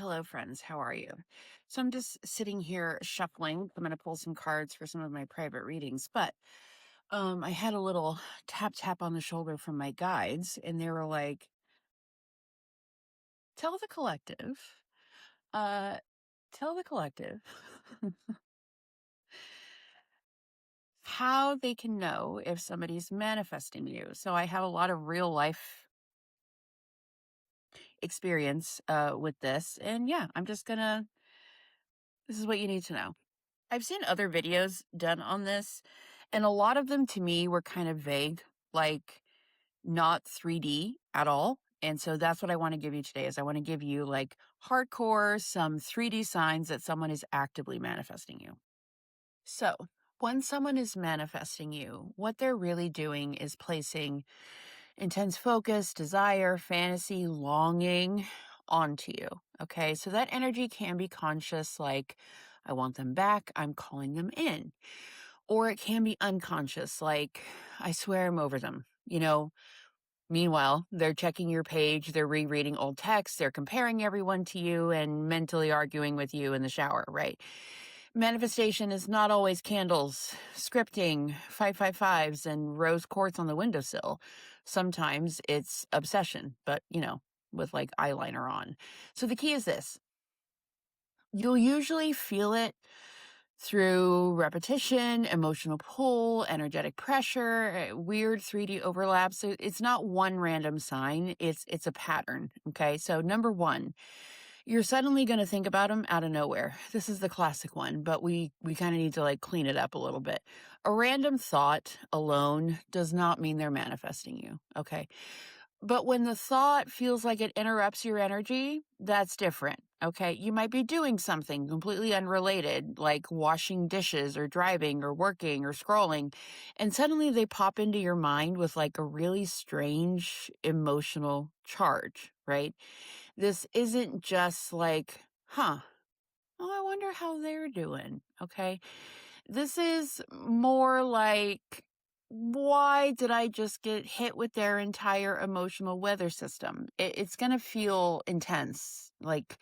Hello, friends. How are you? So I'm just sitting here shuffling. I'm going to pull some cards for some of my private readings, but I had a little tap tap on the shoulder from my guides, and they were like, "Tell the collective, uh, tell the collective how they can know if somebody's manifesting you." So I have a lot of real life experience with this, and yeah, I'm just gonna. This is what you need to know. I've seen other videos done on this, and a lot of them to me were kind of vague, like not 3D at all. And so that's what I want to give you today is I want to give you like hardcore some 3D signs that someone is actively manifesting you. So, when someone is manifesting you, what they're really doing is placing intense focus, desire, fantasy, longing onto you. Okay. So that energy can be conscious, like, I want them back, I'm calling them in. Or it can be unconscious, like, I swear I'm over them. Meanwhile, they're checking your page, they're rereading old texts, they're comparing everyone to you and mentally arguing with you in the shower, right? Manifestation is not always candles, scripting, 555s, and rose quartz on the windowsill. Sometimes it's obsession, but, with like eyeliner on. So the key is this: you'll usually feel it through repetition, emotional pull, energetic pressure, weird 3D overlaps. So it's not one random sign, it's a pattern, okay? So number 1, you're suddenly going to think about them out of nowhere. This is the classic one, but we kind of need to like clean it up a little bit. A random thought alone does not mean they're manifesting you, okay? But when the thought feels like it interrupts your energy, that's different. Okay. You might be doing something completely unrelated, like washing dishes or driving or working or scrolling, and suddenly they pop into your mind with like a really strange emotional charge, right? This isn't just like, oh, I wonder how they're doing. Okay. This is more like, why did I just get hit with their entire emotional weather system? It's going to feel intense, like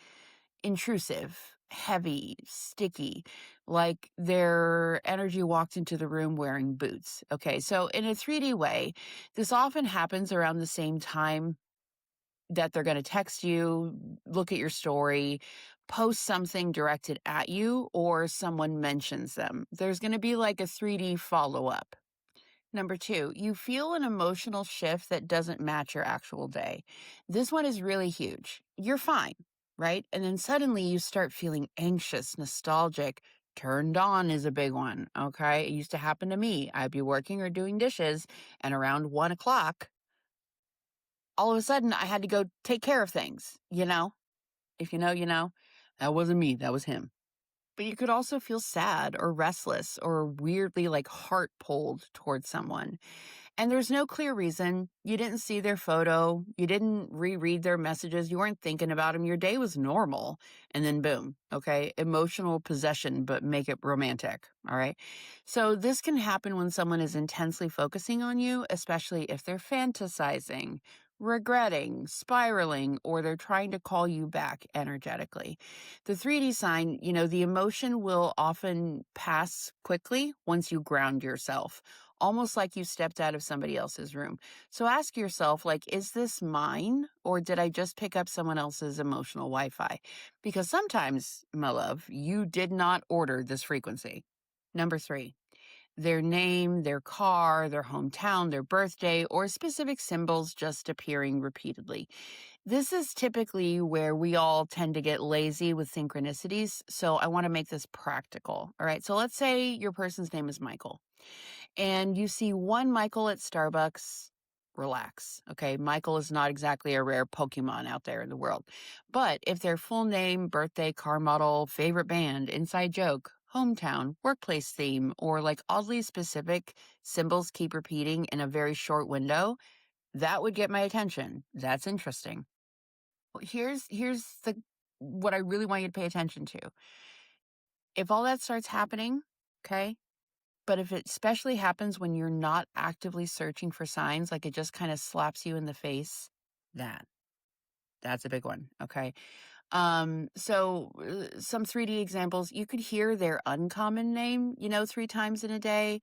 intrusive, heavy, sticky, like their energy walked into the room wearing boots. Okay. So, in a 3D way, this often happens around the same time that they're going to text you, look at your story, post something directed at you, or someone mentions them. There's going to be like a 3D follow up. Number 2, you feel an emotional shift that doesn't match your actual day. This one is really huge. You're fine, right? And then suddenly you start feeling anxious, nostalgic. Turned on is a big one. Okay. It used to happen to me. I'd be working or doing dishes, and around 1 o'clock, all of a sudden I had to go take care of things, you know? If you know, you know. That wasn't me, that was him. But you could also feel sad or restless or weirdly like heart pulled towards someone. And there's no clear reason. You didn't see their photo. You didn't reread their messages. You weren't thinking about them. Your day was normal. And then boom, okay? Emotional possession, but make it romantic. All right. So this can happen when someone is intensely focusing on you, especially if they're fantasizing, regretting, spiraling, or they're trying to call you back energetically. The 3D sign, the emotion will often pass quickly once you ground yourself, almost like you stepped out of somebody else's room. So ask yourself, like, is this mine or did I just pick up someone else's emotional Wi-Fi? Because sometimes, my love, you did not order this frequency. Number 3, their name, their car, their hometown, their birthday, or specific symbols just appearing repeatedly. This is typically where we all tend to get lazy with synchronicities. So I want to make this practical. All right. So let's say your person's name is Michael and you see one Michael at Starbucks. Relax. Okay. Michael is not exactly a rare Pokemon out there in the world. But if their full name, birthday, car model, favorite band, inside joke, hometown, workplace theme, or like oddly specific symbols keep repeating in a very short window, that would get my attention. That's interesting. Here's the what I really want you to pay attention to. If all that starts happening, okay, but if it especially happens when you're not actively searching for signs, like it just kind of slaps you in the face, that that's a big one, okay? Some 3D examples, you could hear their uncommon name, 3 times in a day.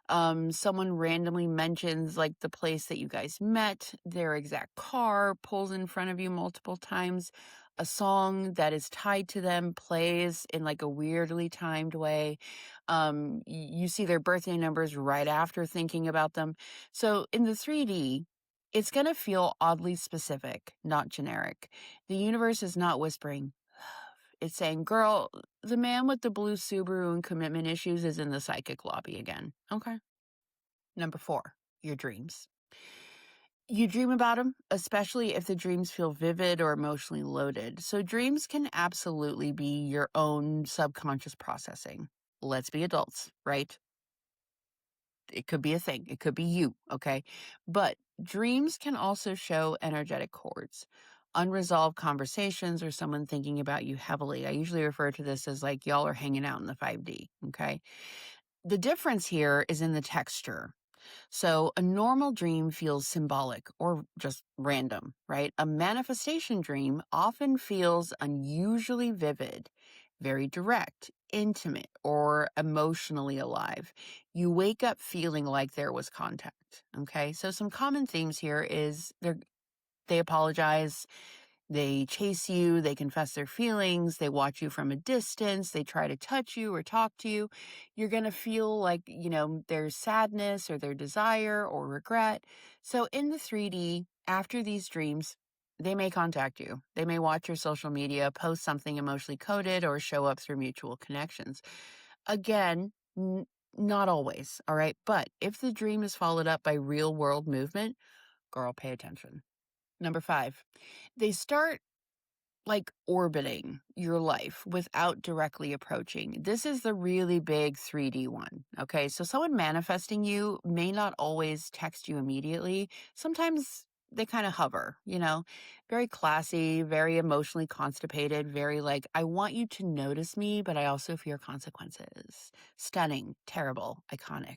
Someone randomly mentions like the place that you guys met, their exact car pulls in front of you multiple times. A song that is tied to them plays in like a weirdly timed way. You see their birthday numbers right after thinking about them. So in the 3D, it's going to feel oddly specific, not generic. The universe is not whispering, it's saying, girl, the man with the blue Subaru and commitment issues is in the psychic lobby again. Okay. Number 4, your dreams. You dream about them, especially if the dreams feel vivid or emotionally loaded. So, dreams can absolutely be your own subconscious processing. Let's be adults, right? It could be a thing, it could be you, okay? But dreams can also show energetic chords, unresolved conversations, or someone thinking about you heavily. I usually refer to this as like y'all are hanging out in the 5D, okay? The difference here is in the texture. So a normal dream feels symbolic or just random, right? A manifestation dream often feels unusually vivid, very direct, intimate, or emotionally alive. You wake up feeling like there was contact. Okay. So some common themes here is they apologize, they chase you, they confess their feelings, they watch you from a distance, they try to touch you or talk to you. You're going to feel like, there's sadness or their desire or regret. So in the 3D, after these dreams, they may contact you. They may watch your social media, post something emotionally coded, or show up through mutual connections. Again, not always, all right? But if the dream is followed up by real world movement, girl, pay attention. Number 5, they start like orbiting your life without directly approaching. This is the really big 3D one. Okay. So someone manifesting you may not always text you immediately. Sometimes they kind of hover, very classy, very emotionally constipated, very like, I want you to notice me, but I also fear consequences. Stunning, terrible, iconic,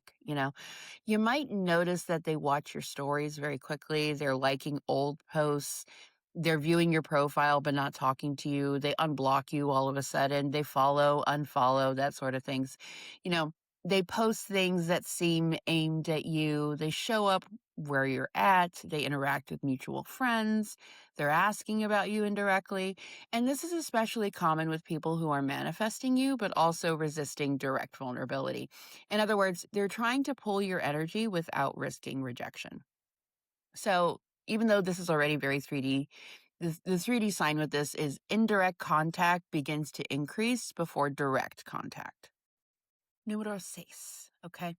You might notice that they watch your stories very quickly. They're liking old posts. They're viewing your profile but not talking to you. They unblock you all of a sudden. They follow, unfollow, that sort of things. You know, they post things that seem aimed at you. They show up where you're at. They interact with mutual friends. They're asking about you indirectly. And this is especially common with people who are manifesting you, but also resisting direct vulnerability. In other words, they're trying to pull your energy without risking rejection. So even though this is already very 3D, the 3D sign with this is indirect contact begins to increase before direct contact. Numero 6. Okay.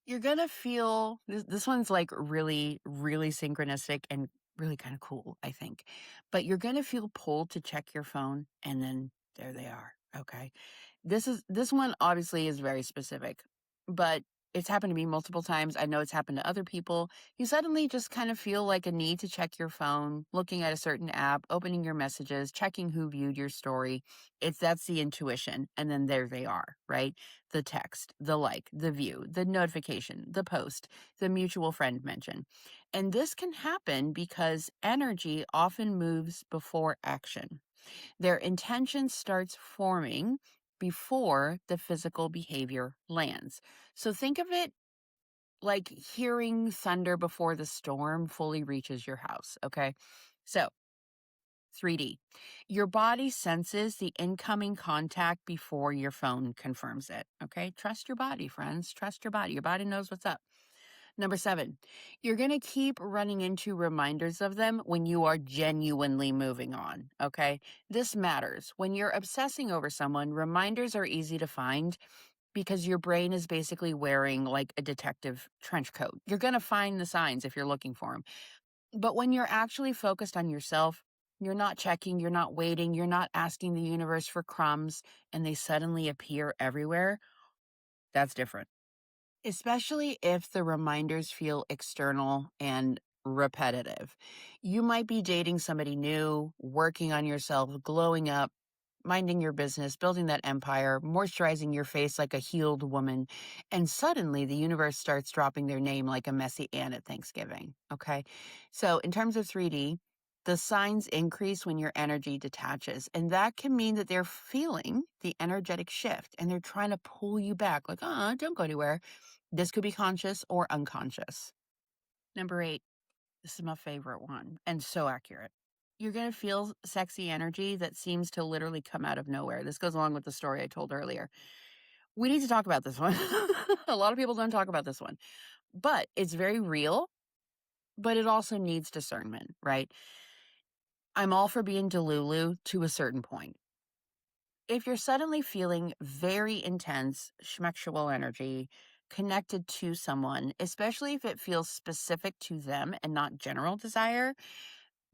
You're going to feel this one's like really, really synchronistic and really kind of cool, I think. But you're going to feel pulled to check your phone and then there they are. Okay. This one obviously is very specific, but it's happened to me multiple times. I know it's happened to other people. You suddenly just kind of feel like a need to check your phone, looking at a certain app, opening your messages, checking who viewed your story. That's the intuition. And then there they are, right? The text, the like, the view, the notification, the post, the mutual friend mention. And this can happen because energy often moves before action. Their intention starts forming before the physical behavior lands. So think of it like hearing thunder before the storm fully reaches your house. Okay. So 3D. Your body senses the incoming contact before your phone confirms it. Okay. Trust your body, friends. Trust your body. Your body knows what's up. Number 7, you're going to keep running into reminders of them when you are genuinely moving on. Okay. This matters. When you're obsessing over someone, reminders are easy to find because your brain is basically wearing like a detective trench coat. You're going to find the signs if you're looking for them. But when you're actually focused on yourself, you're not checking, you're not waiting, you're not asking the universe for crumbs, and they suddenly appear everywhere. That's different. Especially if the reminders feel external and repetitive. You might be dating somebody new, working on yourself, glowing up, minding your business, building that empire, moisturizing your face like a healed woman, and suddenly the universe starts dropping their name like a messy Ann at Thanksgiving. Okay. So, in terms of 3D, The signs increase when your energy detaches, and that can mean that they're feeling the energetic shift and they're trying to pull you back, like, don't go anywhere. This could be conscious or unconscious. Number 8, this is my favorite one and so accurate. You're going to feel sexy energy that seems to literally come out of nowhere. This goes along with the story I told earlier. We need to talk about this one. A lot of people don't talk about this one, but it's very real, but it also needs discernment, right? I'm all for being Delulu to a certain point. If you're suddenly feeling very intense schmexual energy connected to someone, especially if it feels specific to them and not general desire,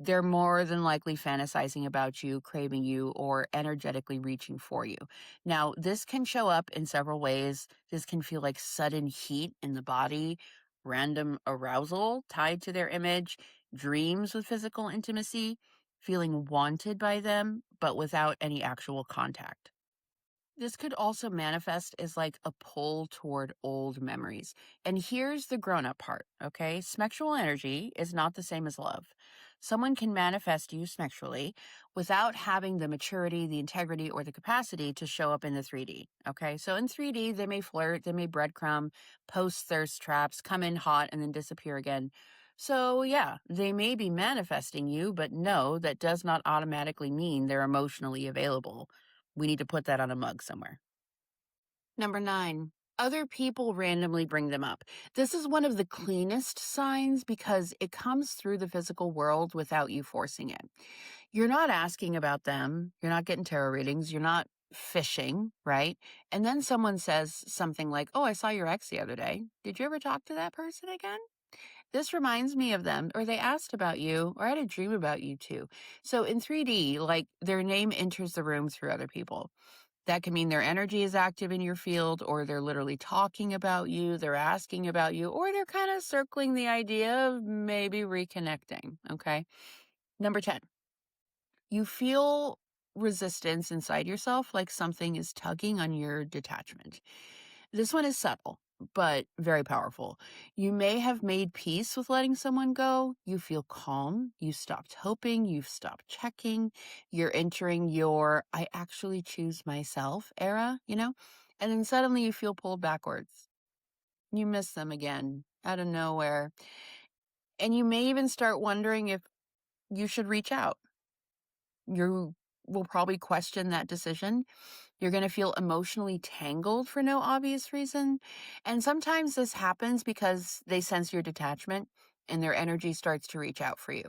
they're more than likely fantasizing about you, craving you, or energetically reaching for you. Now, this can show up in several ways. This can feel like sudden heat in the body, random arousal tied to their image, dreams with physical intimacy, feeling wanted by them, but without any actual contact. This could also manifest as like a pull toward old memories. And here's the grown up part, okay? Smexual energy is not the same as love. Someone can manifest you smexually without having the maturity, the integrity, or the capacity to show up in the 3D, okay? So in 3D, they may flirt, they may breadcrumb, post thirst traps, come in hot, and then disappear again. So, yeah, they may be manifesting you, but no, that does not automatically mean they're emotionally available. We need to put that on a mug somewhere. Number 9, other people randomly bring them up. This is one of the cleanest signs because it comes through the physical world without you forcing it. You're not asking about them, you're not getting tarot readings, you're not fishing, right? And then someone says something like, "Oh, I saw your ex the other day. Did you ever talk to that person again? This reminds me of them," or "they asked about you," or "I had a dream about you too." So in 3D, like their name enters the room through other people. That can mean their energy is active in your field, or they're literally talking about you, they're asking about you, or they're kind of circling the idea of maybe reconnecting. Okay. Number 10, you feel resistance inside yourself, like something is tugging on your detachment. This one is subtle, but very powerful. You may have made peace with letting someone go. You feel calm. You stopped hoping. You've stopped checking. You're entering your "I actually choose myself" era. And then suddenly you feel pulled backwards. You miss them again out of nowhere. And you may even start wondering if you should reach out. You will probably question that decision. You're going to feel emotionally tangled for no obvious reason. And sometimes this happens because they sense your detachment and their energy starts to reach out for you.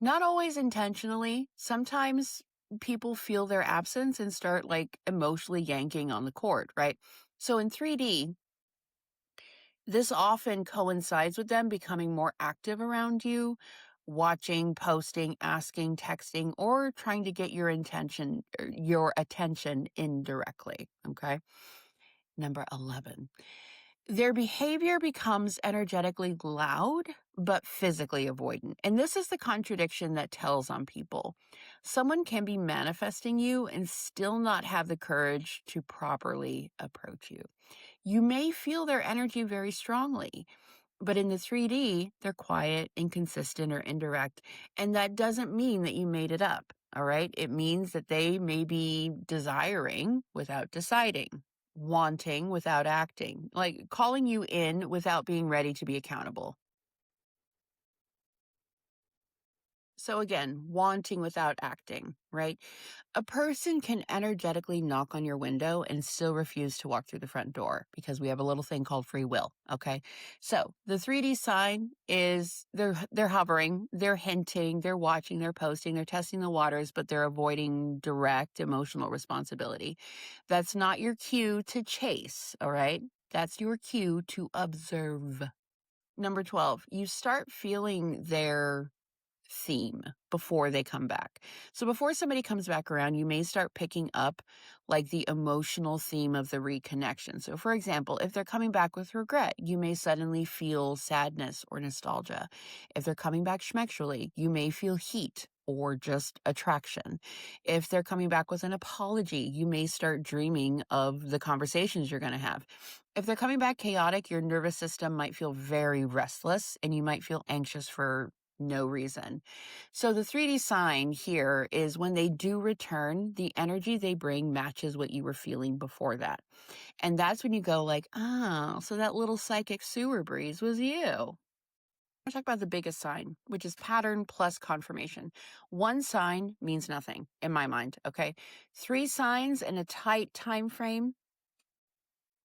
Not always intentionally. Sometimes people feel their absence and start like emotionally yanking on the cord, right? So in 3D, this often coincides with them becoming more active around you, watching, posting, asking, texting, or trying to get your attention indirectly. Okay. Number 11. Their behavior becomes energetically loud, but physically avoidant. And this is the contradiction that tells on people. Someone can be manifesting you and still not have the courage to properly approach you. You may feel their energy very strongly, but in the 3D, they're quiet, inconsistent, or indirect. And that doesn't mean that you made it up. All right. It means that they may be desiring without deciding, wanting without acting, like calling you in without being ready to be accountable. So again, wanting without acting, right? A person can energetically knock on your window and still refuse to walk through the front door because we have a little thing called free will, okay? So, the 3D sign is they're hovering, they're hinting, they're watching, they're posting, they're testing the waters, but they're avoiding direct emotional responsibility. That's not your cue to chase, all right? That's your cue to observe. Number 12, you start feeling their theme before they come back. So before somebody comes back around, you may start picking up like the emotional theme of the reconnection. So for example, if they're coming back with regret, you may suddenly feel sadness or nostalgia. If they're coming back schmexually, you may feel heat or just attraction. If they're coming back with an apology, you may start dreaming of the conversations you're going to have. If they're coming back chaotic, your nervous system might feel very restless and you might feel anxious for No reason. So the 3D sign here is when they do return, the energy they bring matches what you were feeling before that. And that's when you go like, oh, so that little psychic sewer breeze was you. I talk about the biggest sign, which is pattern plus confirmation. One sign means nothing in my mind. Okay. Three signs in a tight time frame.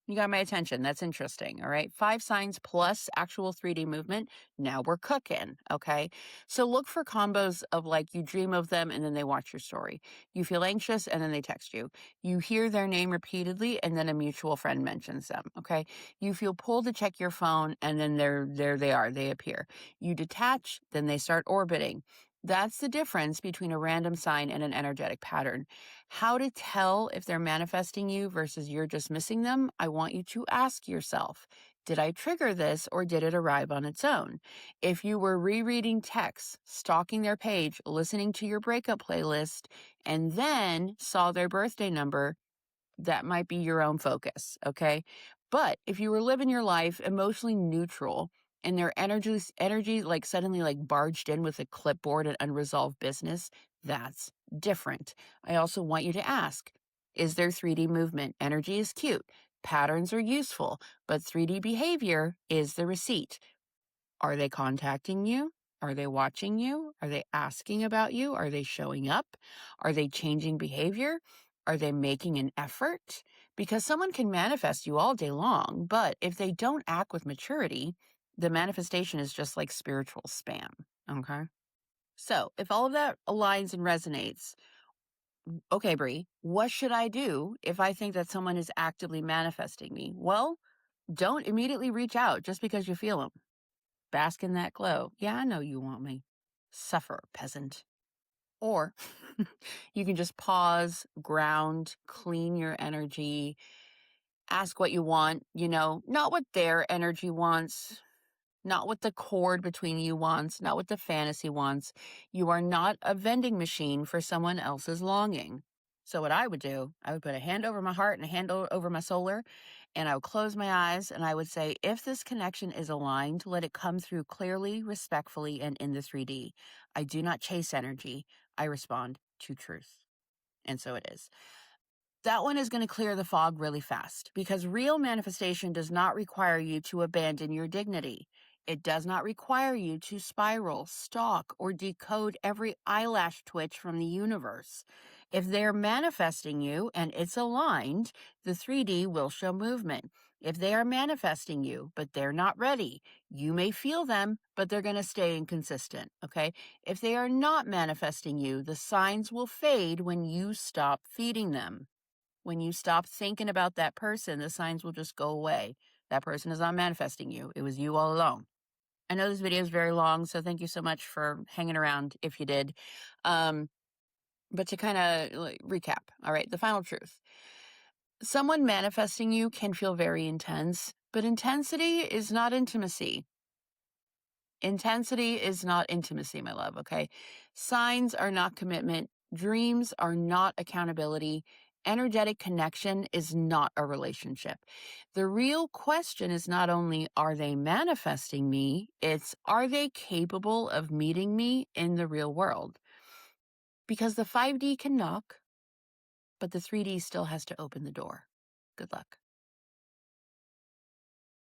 You got my attention. That's interesting. All right. Five signs plus actual 3D movement. Now we're cooking. Okay. So look for combos of like you dream of them and then they watch your story. You feel anxious and then they text you. You hear their name repeatedly and then a mutual friend mentions them. Okay. You feel pulled to check your phone and then there they are. They appear. You detach, then they start orbiting. That's the difference between a random sign and an energetic pattern. How to tell if they're manifesting you versus you're just missing them? I want you to ask yourself, did I trigger this or did it arrive on its own? If you were rereading texts, stalking their page, listening to your breakup playlist, and then saw their birthday number, that might be your own focus, okay? But if you were living your life emotionally neutral and their energy like suddenly like barged in with a clipboard and unresolved business, that's different. I also want you to ask, is there 3D movement? Energy is cute. Patterns are useful, but 3D behavior is the receipt. Are they contacting you? Are they watching you? Are they asking about you? Are they showing up? Are they changing behavior? Are they making an effort? Because someone can manifest you all day long, but if they don't act with maturity, the manifestation is just like spiritual spam. Okay. So if all of that aligns and resonates, okay, Bree, what should I do if I think that someone is actively manifesting me? Well, don't immediately reach out just because you feel them. Bask in that glow. Yeah, I know you want me. Suffer, peasant. Or you can just pause, ground, clean your energy, ask what you want, not what their energy wants, not what the cord between you wants, not what the fantasy wants. You are not a vending machine for someone else's longing. So what I would do, I would put a hand over my heart and a hand over my solar, and I would close my eyes and I would say, if this connection is aligned, let it come through clearly, respectfully, and in the 3D. I do not chase energy. I respond to truth. And so it is. That one is going to clear the fog really fast because real manifestation does not require you to abandon your dignity. It does not require you to spiral, stalk, or decode every eyelash twitch from the universe. If they're manifesting you and it's aligned, the 3D will show movement. If they are manifesting you, but they're not ready, you may feel them, but they're going to stay inconsistent. Okay. If they are not manifesting you, the signs will fade when you stop feeding them. When you stop thinking about that person, the signs will just go away. That person is not manifesting you. It was you all along. I know this video is very long, so thank you so much for hanging around if you did. But to kind of recap, all right, the final truth. Someone manifesting you can feel very intense, but intensity is not intimacy. Intensity is not intimacy, my love, okay? Signs are not commitment. Dreams are not accountability. Energetic connection is not a relationship. The real question is not only are they manifesting me, it's are they capable of meeting me in the real world? Because the 5D can knock, but the 3D still has to open the door. Good luck.